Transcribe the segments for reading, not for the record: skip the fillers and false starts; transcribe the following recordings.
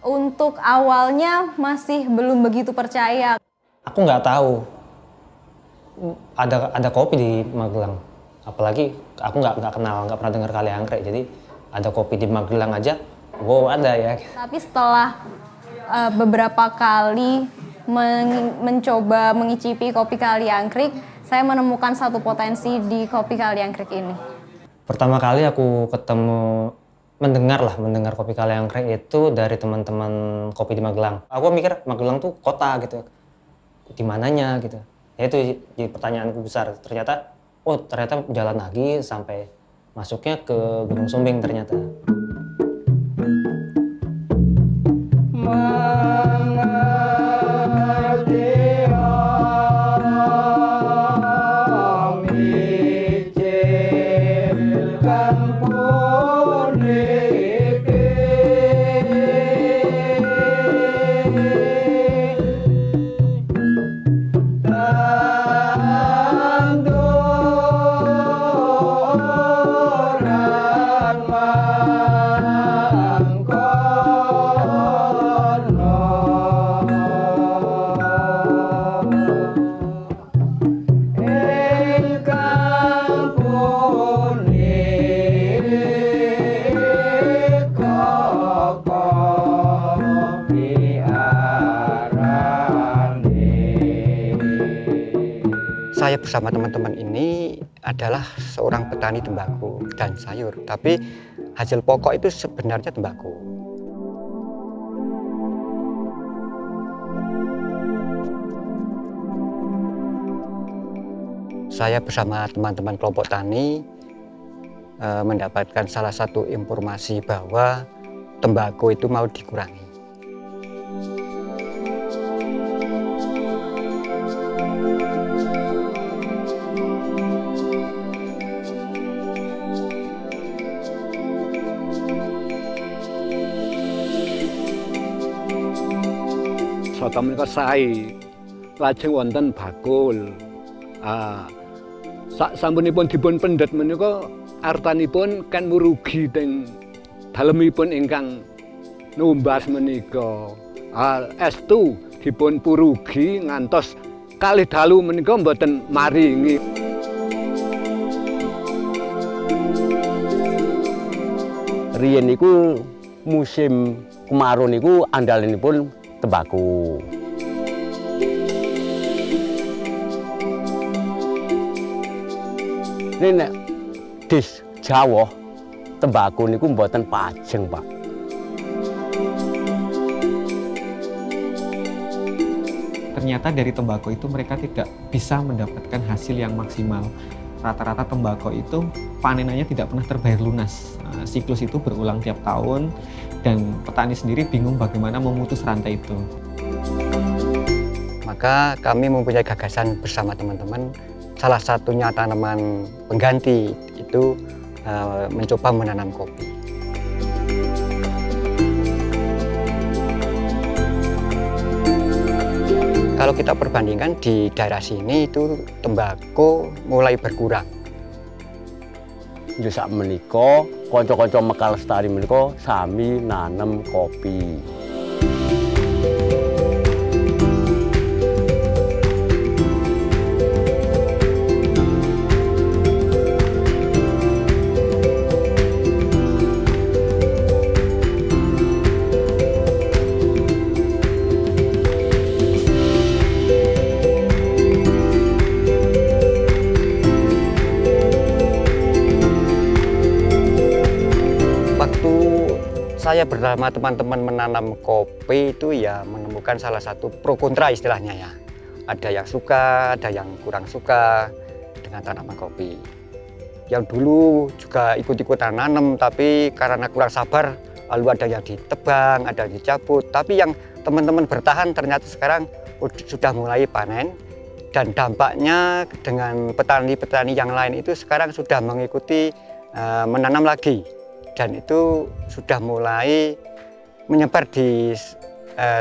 Untuk awalnya masih belum begitu percaya. Aku nggak tahu ada kopi di Magelang. Apalagi aku nggak kenal, nggak pernah dengar kali anggrek. Jadi ada kopi di Magelang aja, wow ada ya. Tapi setelah beberapa kali mencoba mengicipi kopi kali anggrek, saya menemukan satu potensi di kopi kali anggrek ini. Pertama kali aku mendengar kopi kali anggrek itu dari teman-teman kopi di Magelang. Aku mikir Magelang tuh kota gitu, di mananya gitu. Ya itu jadi pertanyaanku besar. Ternyata jalan lagi sampai masuknya ke Gunung Sumbing ternyata. Saya bersama teman-teman ini adalah seorang petani tembakau dan sayur, tapi hasil pokok itu sebenarnya tembakau. Saya bersama teman-teman kelompok tani mendapatkan salah satu informasi bahwa tembakau itu mau dikurangi. Saka menika sae lajeng wonten bakul. Sasampunipun dipun pendet menika artanipun kan murugi teng dalemipun ingkang numbas menika. Estu dipun purugi ngantos kalih dalu menika mboten maringi. Riyen niku musim kemarau niku andalanipun tembakau. Ini nek di Jawa tembakau niku mboten pajeng, Pak. Ternyata dari tembakau itu mereka tidak bisa mendapatkan hasil yang maksimal. Rata-rata tembakau itu panenannya tidak pernah terbayar lunas. Siklus itu berulang tiap tahun dan petani sendiri bingung bagaimana memutus rantai itu. Maka kami mempunyai gagasan bersama teman-teman, salah satunya tanaman pengganti itu mencoba menanam kopi. Kalau kita perbandingkan di daerah sini itu tembakau mulai berkurang. Yo sak menika kanca-kanca Mekar Lestari menika sami nanem kopi. Saya bersama teman-teman menanam kopi itu ya menemukan salah satu pro kontra istilahnya ya. Ada yang suka, ada yang kurang suka dengan tanaman kopi. Yang dulu juga ikut-ikutan nanam tapi karena kurang sabar lalu ada yang ditebang, ada yang dicabut. Tapi yang teman-teman bertahan ternyata sekarang sudah mulai panen, dan dampaknya dengan petani-petani yang lain itu sekarang sudah mengikuti menanam lagi, dan itu sudah mulai menyebar di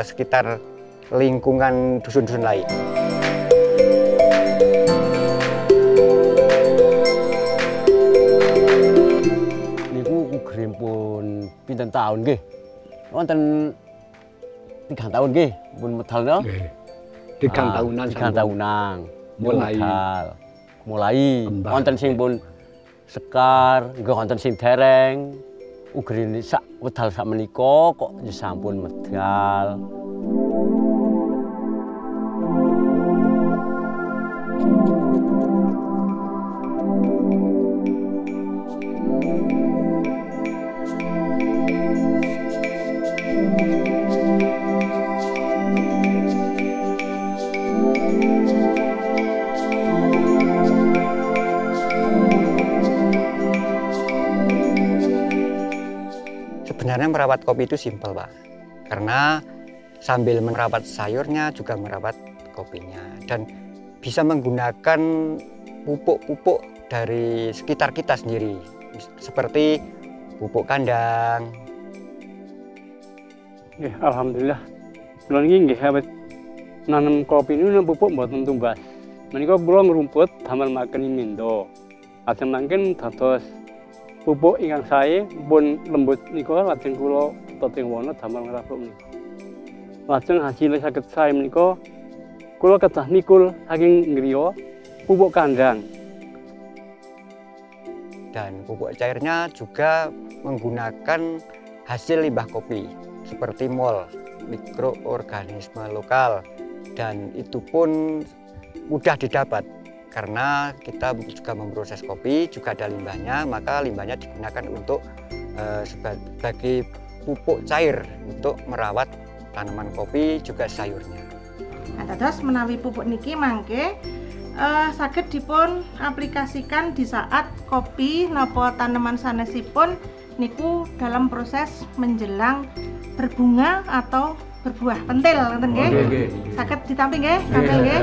sekitar lingkungan dusun-dusun lain. Niku ugrem pun pinten tahun nggih. Wonten 3 tahun nggih pun medal no. Nggih. 3 tahunan. 3 tahunan. Mulai. Medal. Mulai. Kembang. Wonten sing pun sekar, nggih wonten sing dereng. Ugrene sak wedal sak menika kok ya sampun medal. Sebenarnya merawat kopi itu simpel, Pak. Karena sambil merawat sayurnya juga merawat kopinya, dan bisa menggunakan pupuk-pupuk dari sekitar kita sendiri, seperti pupuk kandang. Alhamdulillah. Kula niki nggih awit nanam kopi niku pupuk mboten tumbas. Menika kula ngrumput damel maken mindo. Ajeng mangken dados pupuk ingkang sae pun lembut nika lajeng kula toting wana damel ngrabuk menika. Lajeng hasilé saged sae menika kula kedah mikul saking griya pupuk kandang. Dan pupuk cairnya juga menggunakan hasil limbah kopi seperti mol, mikroorganisme lokal, dan itu pun mudah didapat karena kita juga memproses kopi, juga ada limbahnya, maka limbahnya digunakan untuk sebagai pupuk cair untuk merawat tanaman kopi juga sayurnya. Nah, terus menawi pupuk niki mangke saged dipun aplikasikan di saat kopi napa tanaman sanesipun niku dalam proses menjelang berbunga atau berbuah. Pentil ngoten nggih. Saged ditampi nggih, tampil nggih.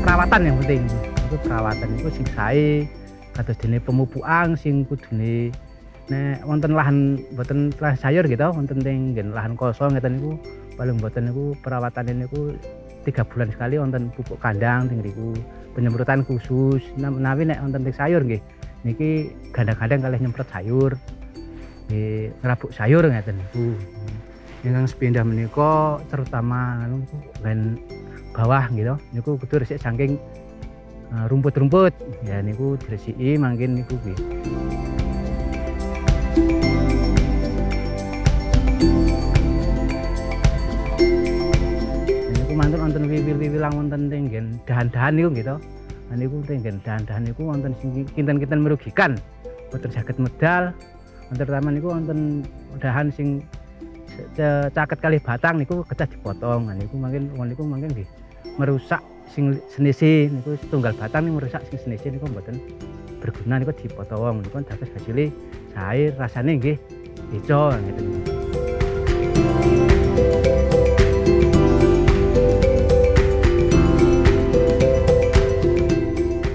Perawatan yang penting itu perawatan itu sing sae kados dene pemupukan sing kudune nek wonten lahan mboten lahan sayur gitu wonten teng lahan kosong ngeten niku paling mboten niku perawatan niku 3 bulan sekali wonten pupuk kandang teng niku penyemprotan khusus menawi nek wonten teng sayur nggih niki gandang-gandang kalih nyemprot sayur nggih ngrabuk sayur ngeten niku ingkang sepindah menika terutama ben bawah gitu niku kudu resik saking rumput-rumput ya niku diresiki mangkin niku nggih. Niku mantun wonten wiwil-wiwilang wonten teng dahan-dahan niku gitu. Niku teng dahan-dahan niku wonten sing kinten-kinten merugikan. Boten saged medal. Terutama niku wonten dahan sing caket kalih batang niku kedah dipotong. Niku mangkin nggih merusak sing senisi niku setunggal batang niku merusak sing senisi niku mboten berguna niku dipotong niku dados hasilé sae rasane nggih bejo ngeten.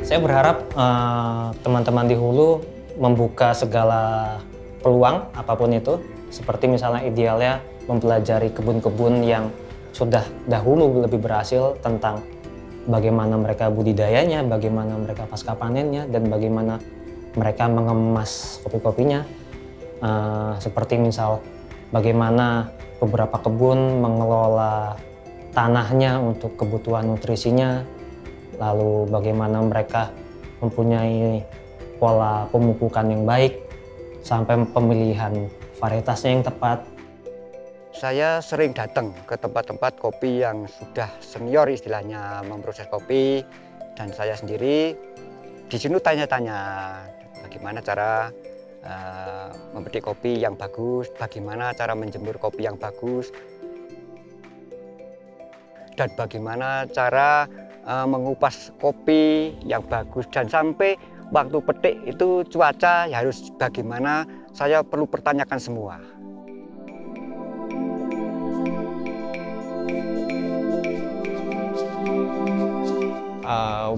Saya berharap teman-teman di hulu membuka segala peluang apapun itu, seperti misalnya idealnya mempelajari kebun-kebun yang sudah dahulu lebih berhasil tentang bagaimana mereka budidayanya, bagaimana mereka pasca panennya, dan bagaimana mereka mengemas kopi-kopinya. Seperti misal bagaimana beberapa kebun mengelola tanahnya untuk kebutuhan nutrisinya, lalu bagaimana mereka mempunyai pola pemupukan yang baik, sampai pemilihan varietasnya yang tepat. Saya sering datang ke tempat-tempat kopi yang sudah senior istilahnya memproses kopi, dan saya sendiri di sini tanya-tanya bagaimana cara memetik kopi yang bagus, bagaimana cara menjemur kopi yang bagus, dan bagaimana cara mengupas kopi yang bagus, dan sampai waktu petik itu cuaca ya harus bagaimana, saya perlu pertanyakan semua.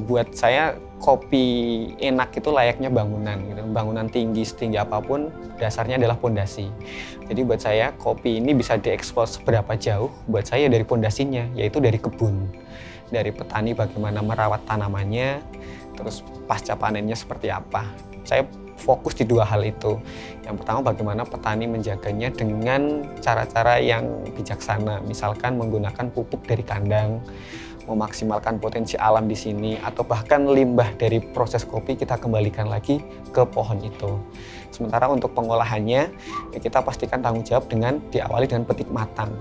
Buat saya kopi enak itu layaknya bangunan gitu. Bangunan tinggi setinggi apapun dasarnya adalah pondasi. Jadi buat saya kopi ini bisa diekspor seberapa jauh, buat saya dari pondasinya, yaitu dari kebun. Dari petani bagaimana merawat tanamannya, terus pasca panennya seperti apa. Saya fokus di dua hal itu. Yang pertama bagaimana petani menjaganya dengan cara-cara yang bijaksana, misalkan menggunakan pupuk dari kandang, memaksimalkan potensi alam di sini, atau bahkan limbah dari proses kopi kita kembalikan lagi ke pohon itu. Sementara untuk pengolahannya, ya kita pastikan tanggung jawab dengan diawali dengan petik matang.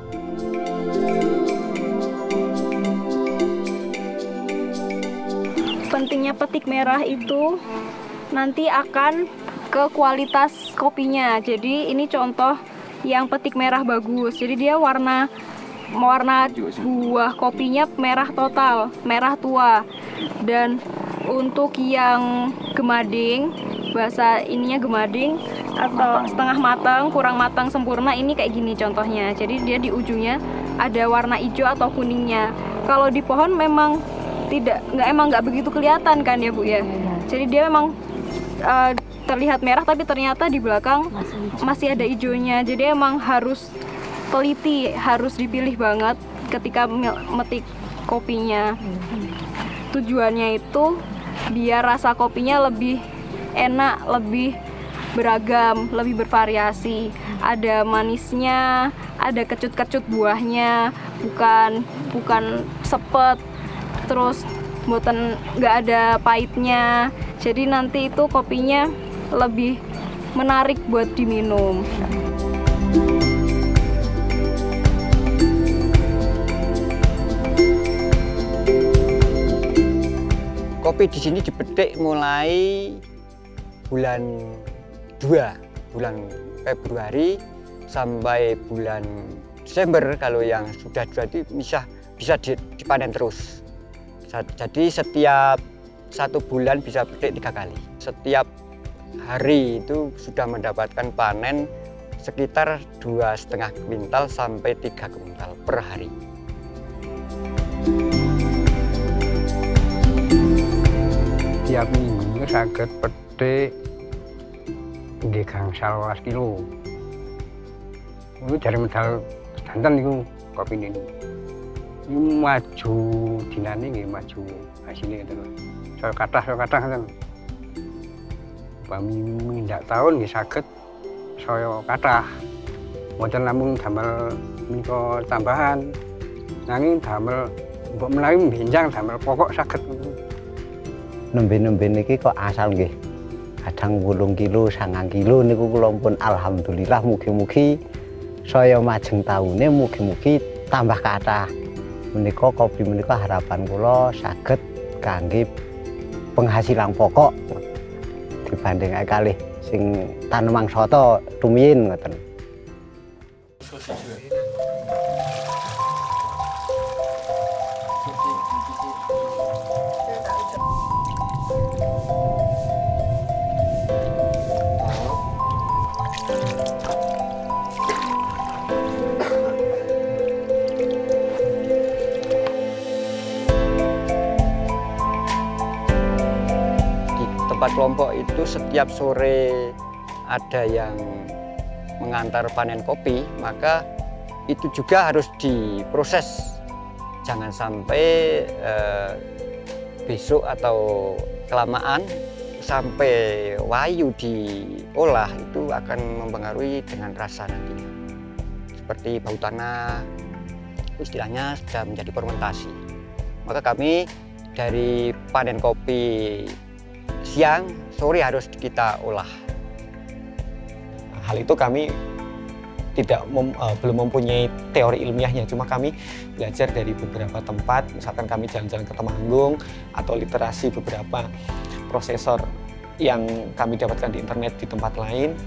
Pentingnya petik merah itu nanti akan ke kualitas kopinya. Jadi ini contoh yang petik merah bagus. Jadi dia warna buah kopinya merah total, merah tua. Dan untuk yang gemading, bahasa ininya gemading atau setengah matang, kurang matang sempurna, ini kayak gini contohnya. Jadi dia di ujungnya ada warna hijau atau kuningnya. Kalau di pohon memang nggak begitu kelihatan kan ya Bu ya. Jadi dia memang terlihat merah tapi ternyata di belakang masih ada hijaunya. Jadi emang harus teliti, harus dipilih banget ketika metik kopinya. Tujuannya itu biar rasa kopinya lebih enak, lebih beragam, lebih bervariasi. Ada manisnya, ada kecut-kecut buahnya, bukan sepet, terus nggak ada pahitnya. Jadi nanti itu kopinya lebih menarik buat diminum. Kopi di sini dipetik mulai bulan 2, bulan Februari sampai bulan Desember. Kalau yang sudah itu bisa dipanen terus. Jadi setiap 1 bulan bisa petik 3 kali. Setiap hari itu sudah mendapatkan panen sekitar 2,5 kuintal sampai 3 kuintal per hari. Tiap minggu saged petik nggih gangsal 12 kilo. Itu dari medal sedanten niku kopi ini. Ini maju dinane nggih maju hasilnya gitu. Saya kathah ngoten. Upami mindak tahun nggih saged saya kathah. Mboten namung damel menika tambahan. Nanging damel mbok menawi benjang damel pokok saged. Nembe-nembe niki kok asal nggih. Kadang 8 kilo, 9 kilo niku kula pun alhamdulillah mugi-mugi saya majeng taune mugi-mugi tambah kathah. Menika kopi menika harapan kula saged kangge penghasilan pokok dibanding kalih sing tanemang soto rumiyin ngoten. Tempat kelompok itu setiap sore ada yang mengantar panen kopi, maka itu juga harus diproses. Jangan sampai besok atau kelamaan sampai wayu diolah itu akan mempengaruhi dengan rasa nantinya. Seperti bau tanah, istilahnya sudah menjadi fermentasi. Maka kami dari panen kopi siang, sore harus kita olah. Hal itu kami belum mempunyai teori ilmiahnya, cuma kami belajar dari beberapa tempat, misalkan kami jalan-jalan ke Temanggung atau literasi beberapa prosesor yang kami dapatkan di internet di tempat lain.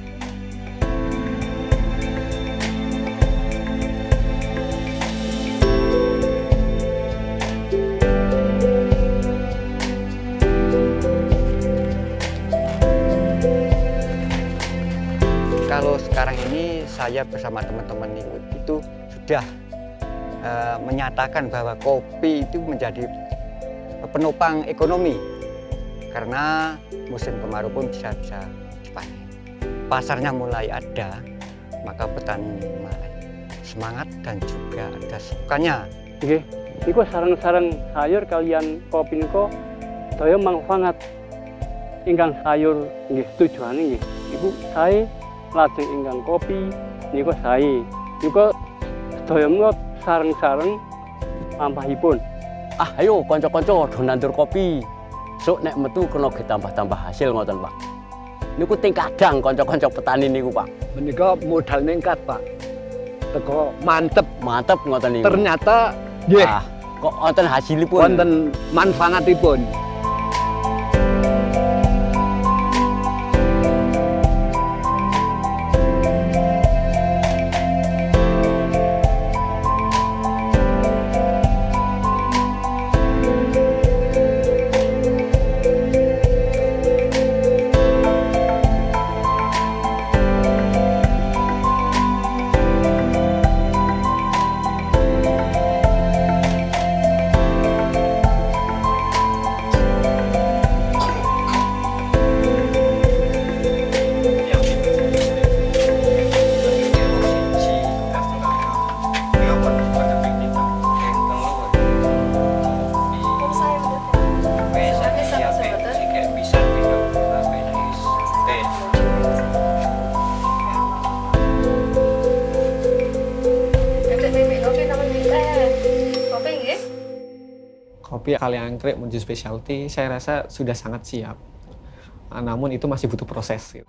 Kalau sekarang ini saya bersama teman-teman itu sudah menyatakan bahwa kopi itu menjadi penopang ekonomi karena musim kemarau pun bisa dipanen. Pasarnya mulai ada, maka petani mulai semangat dan juga ada sukanya. Nggih, niku sarang-sarang sayur kalian kopi niku daya manfaat ingkang sayur nggih tujuane nggih. Iku sae lajeng ingkang kopi niku sae. Niku sedaya menawa sareng-sareng lampahipun. Ah, ayo kanca-kanca do nandur kopi. Sok nek metu kena ditambah-tambah hasil ngoten, Pak. Niku ting kadang kanca-kanca petani niku, Pak. Menika modal ningkat, Pak. Teko mantep. Mantep ngoten niku. Ternyata nggih Ah, kok wonten hasilipun. wonten manfaatipun. Kopi Kaliangkrek menuju specialty saya rasa sudah sangat siap. Namun itu masih butuh proses gitu.